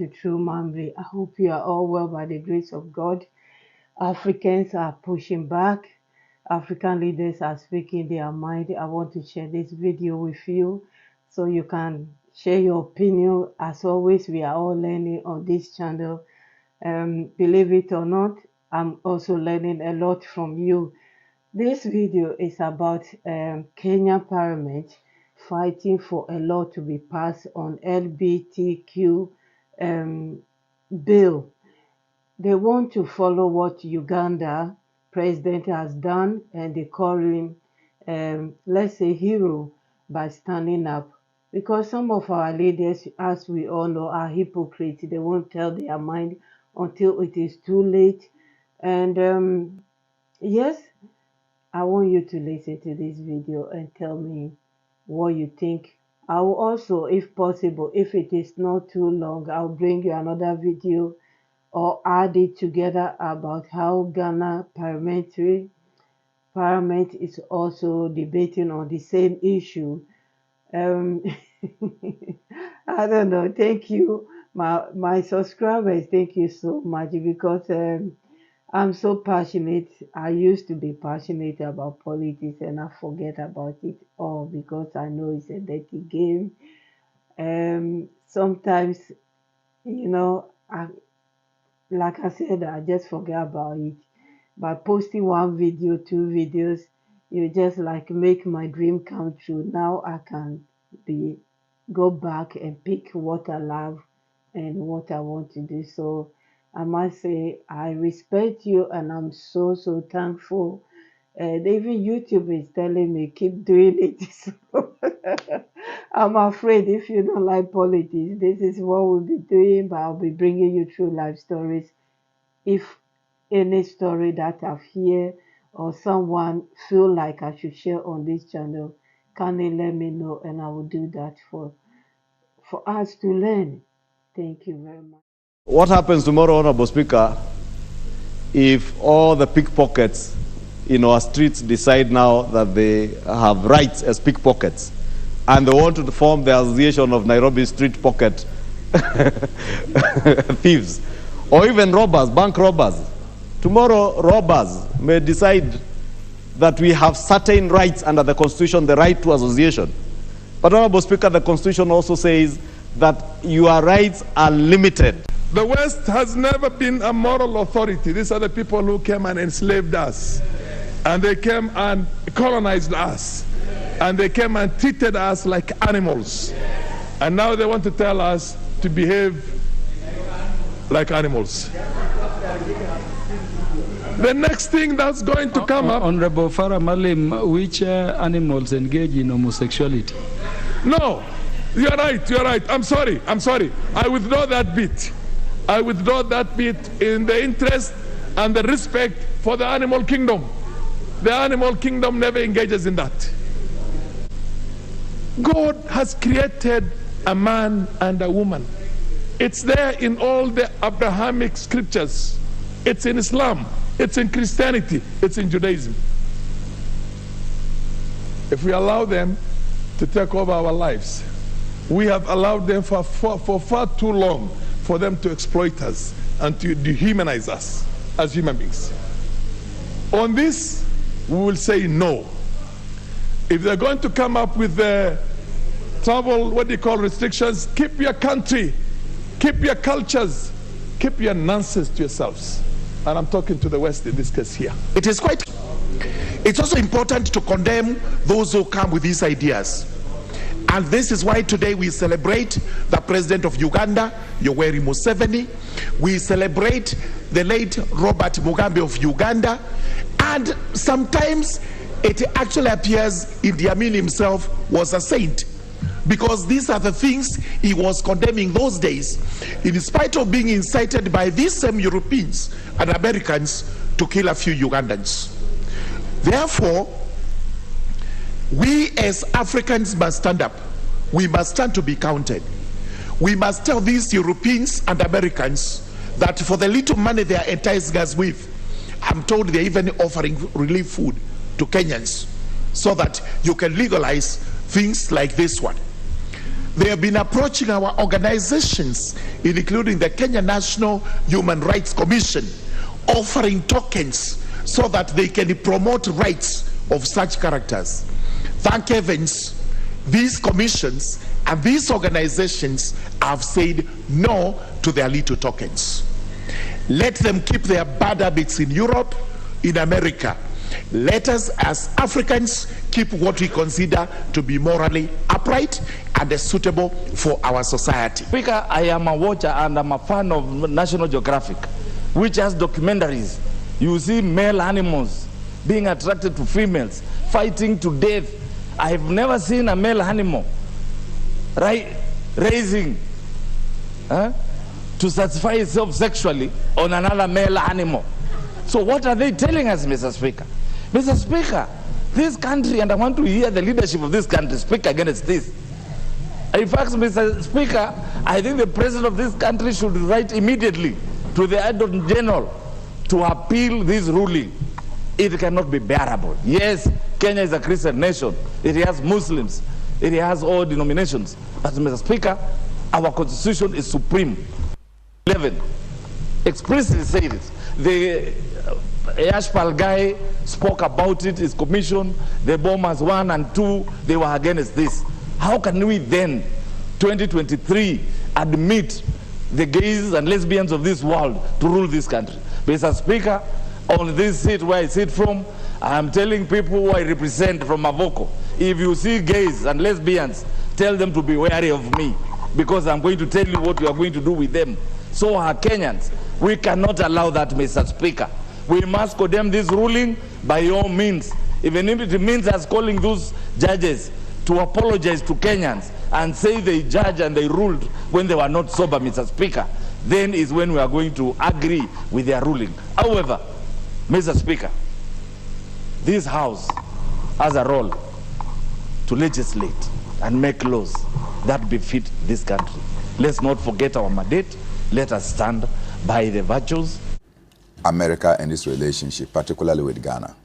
to True Mamre. I hope you are all well by the grace of God. Africans are pushing back. African leaders are speaking their mind. I want to share this video with you so you can share your opinion. As always, we are all learning on this channel. Believe it or not, I'm also learning a lot from you. This video is about Kenyan Parliament fighting for a law to be passed on LGBTQ bill. They want to follow what Uganda president has done, and they call him, let's say, hero by standing up. Because some of our leaders, as we all know, are hypocrites. They won't tell their mind until it is too late. And yes, I want you to listen to this video and tell me what you think. I will also, if possible, if it is not too long, I'll bring you another video or add it together about how Ghana Parliament is also debating on the same issue. I don't know. Thank you, my subscribers. Thank you so much, because I'm so passionate. I used to be passionate about politics, and I forget about it all because I know it's a dirty game. Sometimes, like I said, I just forget about it. By posting one video, two videos, you just like make my dream come true. Now I can go back and pick what I love and what I want to do. So I must say I respect you, and I'm so thankful. And even YouTube is telling me keep doing it. So I'm afraid if you don't like politics, this is what we'll be doing, but I'll be bringing you true life stories. If any story that I've heard or someone feel like I should share on this channel, can they let me know, and I will do that for us to learn. Thank you very much. What happens tomorrow, Honorable Speaker, if all the pickpockets in our streets decide now that they have rights as pickpockets, and they want to form the Association of Nairobi Street Pocket Thieves, or even robbers, bank robbers? Tomorrow, robbers may decide that we have certain rights under the Constitution, the right to association. But, Honorable Speaker, the Constitution also says that your rights are limited. The West has never been a moral authority. These are the people who came and enslaved us. And they came and colonized us. And they came and treated us like animals. And now they want to tell us to behave like animals. The next thing that's going to come up... Honorable Farah Maalim, which animals engage in homosexuality? No, you're right. I'm sorry. I withdraw that bit. I withdraw that bit in the interest and the respect for the animal kingdom. The animal kingdom never engages in that. God has created a man and a woman. It's there in all the Abrahamic scriptures. It's in Islam. It's in Christianity. It's in Judaism. If we allow them to take over our lives, we have allowed them for far too long for them to exploit us and to dehumanize us as human beings. On this, we will say no. If they're going to come up with the travel, what do you call restrictions, keep your country, keep your cultures, keep your nonsense to yourselves. And I'm talking to the West in this case here. It's also important to condemn those who come with these ideas. And this is why today we celebrate the president of Uganda, Yoweri Museveni. We celebrate the late Robert Mugabe of Uganda. And sometimes it actually appears Idi Amin himself was a saint, because these are the things he was condemning those days, in spite of being incited by these same Europeans and Americans to kill a few Ugandans. Therefore, we as Africans must stand up. We must stand to be counted. We must tell these Europeans and Americans that for the little money they are enticing us with, I'm told they're even offering relief food to Kenyans so that you can legalize things like this one. They have been approaching our organizations, including the Kenya National Human Rights Commission, offering tokens so that they can promote rights of such characters. Thank heavens, these commissions and these organizations have said no to their little tokens. Let them keep their bad habits in Europe, in America. Let us, as Africans, keep what we consider to be morally upright and suitable for our society. Speaker, I am a watcher and I'm a fan of National Geographic, which has documentaries. You see male animals being attracted to females, fighting to death. I have never seen a male animal raising to satisfy itself sexually on another male animal. So what are they telling us, Mr. Speaker? Mr. Speaker, this country, and I want to hear the leadership of this country speak against this. In fact, Mr. Speaker, I think the president of this country should write immediately to the Attorney General to appeal this ruling. It cannot be bearable. Yes, Kenya is a Christian nation. It has Muslims. It has all denominations. But Mr. Speaker, our constitution is supreme. 11 explicitly said it. The Yashpal guy spoke about it, his commission, the bombers 1 and 2, they were against this. How can we then, 2023, admit the gays and lesbians of this world to rule this country? Mr. Speaker, on this seat where I sit from, I am telling people who I represent from Mavoko, if you see gays and lesbians, tell them to be wary of me, because I'm going to tell you what you are going to do with them. So are Kenyans. We cannot allow that, Mr. Speaker. We must condemn this ruling by all means. Even if it means us calling those judges to apologize to Kenyans and say they judged and they ruled when they were not sober, Mr. Speaker, then is when we are going to agree with their ruling. However, Mr. Speaker, this House has a role to legislate and make laws that befit this country. Let's not forget our mandate. Let us stand by the virtues. America and its relationship, particularly with Ghana.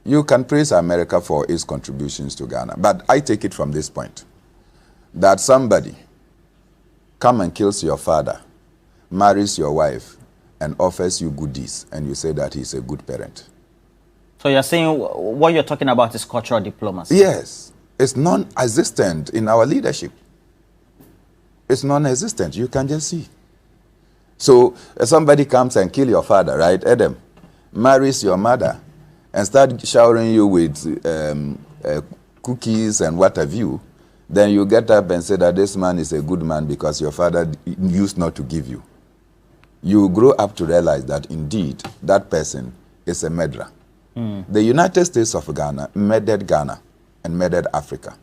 You can praise America for its contributions to Ghana, but I take it from this point, that somebody come and kills your father, marries your wife, and offers you goodies, and you say that he's a good parent. So you're saying what you're talking about is cultural diplomacy? Yes. It's non-existent in our leadership. It's non-existent. You can just see. So somebody comes and kills your father, right, Adam, marries your mother, and start showering you with cookies and what have you, then you get up and say that this man is a good man because your father used not to give you. You grow up to realize that indeed that person is a murderer. The United States of Ghana murdered Ghana and murdered Africa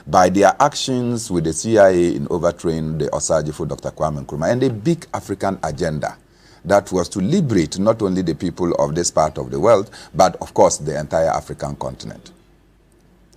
by their actions with the CIA in overthrowing the Osagifo Dr. Kwame Nkrumah and a big African agenda that was to liberate not only the people of this part of the world, but of course the entire African continent.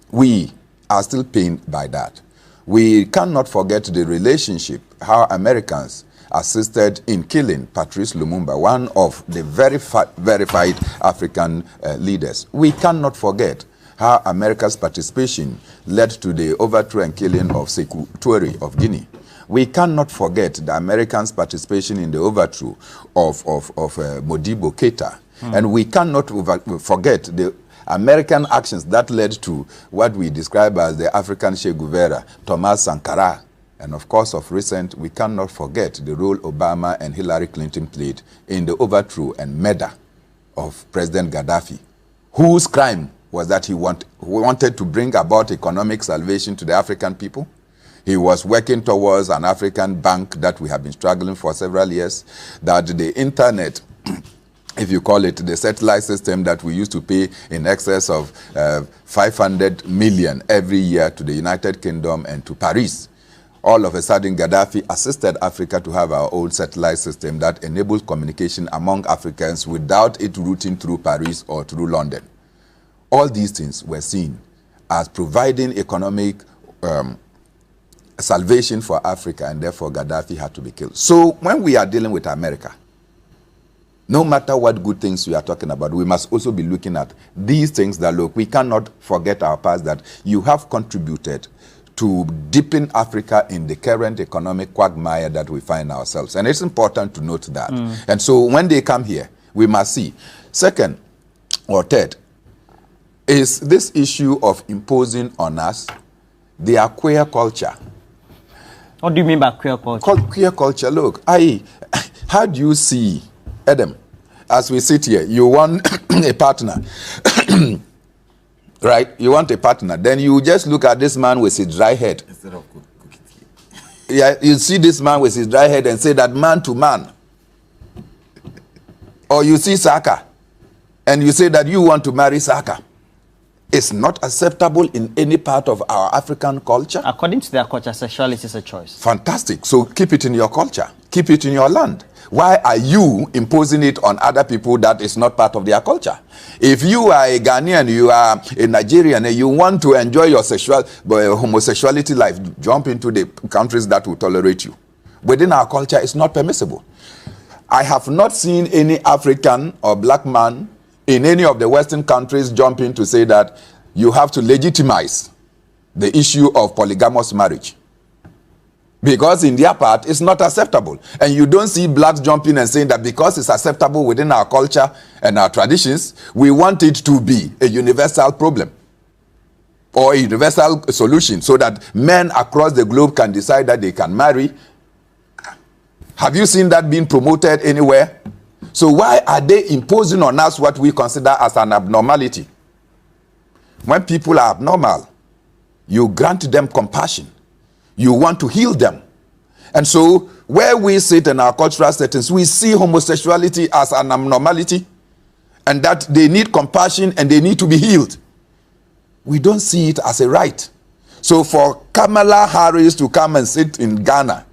We are still pained by that. We cannot forget the relationship, how Americans assisted in killing Patrice Lumumba, one of the verified African leaders. We cannot forget how America's participation led to the overthrow and killing of Sekou Touré of Guinea. We cannot forget the Americans' participation in the overthrow of Modibo Keita. And we cannot forget the American actions that led to what we describe as the African Che Guevara, Thomas Sankara. And of course, of recent, we cannot forget the role Obama and Hillary Clinton played in the overthrow and murder of President Gaddafi, whose crime was that he wanted to bring about economic salvation to the African people. He was working towards an African bank that we have been struggling for several years, that the internet, if you call it the satellite system that we used to pay in excess of 500 million every year to the United Kingdom and to Paris. All of a sudden, Gaddafi assisted Africa to have our own satellite system that enables communication among Africans without it routing through Paris or through London. All these things were seen as providing economic salvation for Africa, and therefore Gaddafi had to be killed. So when we are dealing with America, no matter what good things we are talking about, we must also be looking at these things that, look, we cannot forget our past, that you have contributed to deepen Africa in the current economic quagmire that we find ourselves. And it's important to note that. And so when they come here, we must see. Second or third is this issue of imposing on us their queer culture. What do you mean by queer culture? Queer culture, look, how do you see, Adam, as we sit here, you want a partner, right? You want a partner. Then you just look at this man with his dry head. Instead of cooking. Yeah, you see this man with his dry head and say that man to man. Or you see Saka and you say that you want to marry Saka. It's not acceptable in any part of our African culture. According to their culture, sexuality is a choice. Fantastic. So keep it in your culture. Keep it in your land. Why are you imposing it on other people that is not part of their culture? If you are a Ghanaian, you are a Nigerian, and you want to enjoy your homosexuality life, jump into the countries that will tolerate you. Within our culture, it's not permissible. I have not seen any African or black man in any of the Western countries jump in to say that you have to legitimize the issue of polygamous marriage. Because in their part, it's not acceptable. And you don't see blacks jumping and saying that because it's acceptable within our culture and our traditions, we want it to be a universal problem or a universal solution so that men across the globe can decide that they can marry. Have you seen that being promoted anywhere? So why are they imposing on us what we consider as an abnormality? When people are abnormal, you grant them compassion. You want to heal them. And so where we sit in our cultural settings, we see homosexuality as an abnormality and that they need compassion and they need to be healed. We don't see it as a right. So for Kamala Harris to come and sit in Ghana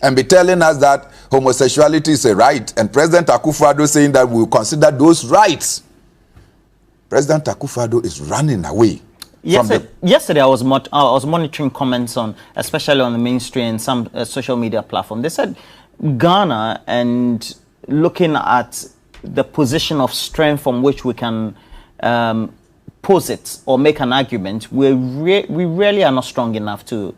and be telling us that homosexuality is a right, and President Akufo-Addo saying that we will consider those rights, President Akufo-Addo is running away. Yesterday, I was monitoring comments on, especially on the mainstream and some social media platform. They said Ghana, and looking at the position of strength from which we can pose it or make an argument, we really are not strong enough to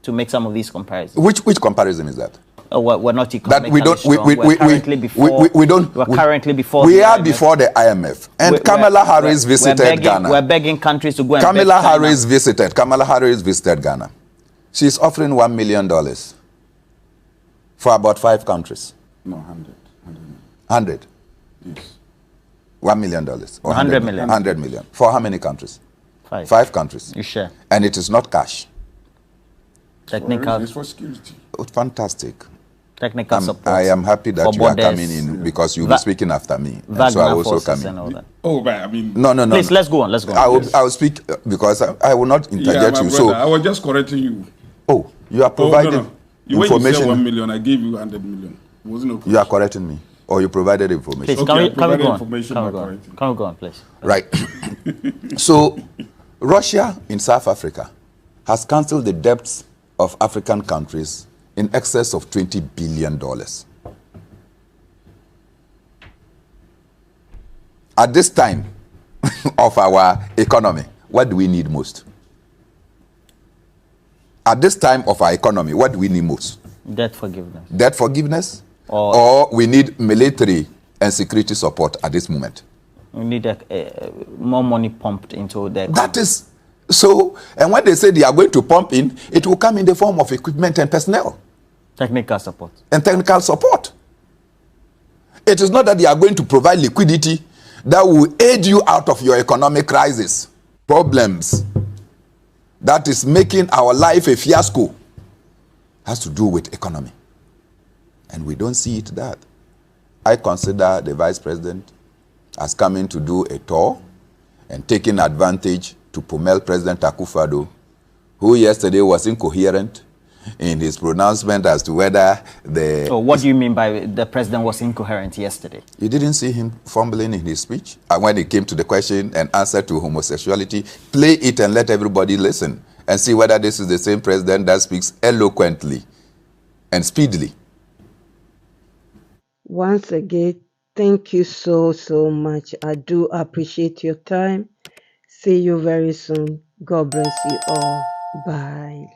make some of these comparisons. Which comparison is that? We're not economically strong. We're currently before. We are before the IMF. And Kamala Harris visited Ghana. We're begging countries to go and Kamala Harris visited Ghana. She's offering $1 million for about 5 countries. No, 100. 100? Yes. $1 million. Or 100 million. 100 million. For how many countries? 5. 5 countries. You share. And it is not cash. Technical. It's for security. Oh, fantastic. Technical support. I am happy that you are coming in because you'll be speaking after me. And so I will also come in. Oh, but I mean... No. Please, let's go on. I will speak because I will not interject you. Brother, so I was just correcting you. Oh, you are providing information. When you said 1 million, I gave you 100 million. It wasn't okay. You are correcting me. Or you provided information. Please, Okay, can we go on? Can we go on, please? Right. So, Russia in South Africa has cancelled the debts of African countries in excess of $20 billion. At this time of our economy, what do we need most? At this time of our economy, what do we need most? Debt forgiveness. Debt forgiveness? Or we need military and security support at this moment? We need more money pumped into the economy. That is so, and when they say they are going to pump in, it will come in the form of equipment and personnel. Technical support. And technical support. It is not that they are going to provide liquidity that will aid you out of your economic crisis, problems that is making our life a fiasco. Has to do with economy. And we don't see it that. I consider the Vice President as coming to do a tour and taking advantage to pummel President Akufo-Addo, who yesterday was incoherent in his pronouncement as to whether the... So what do you mean by the president was incoherent yesterday? You didn't see him fumbling in his speech? And when it came to the question and answer to homosexuality, play it and let everybody listen and see whether this is the same president that speaks eloquently and speedily. Once again, thank you so much. I do appreciate your time. See you very soon. God bless you all. Bye.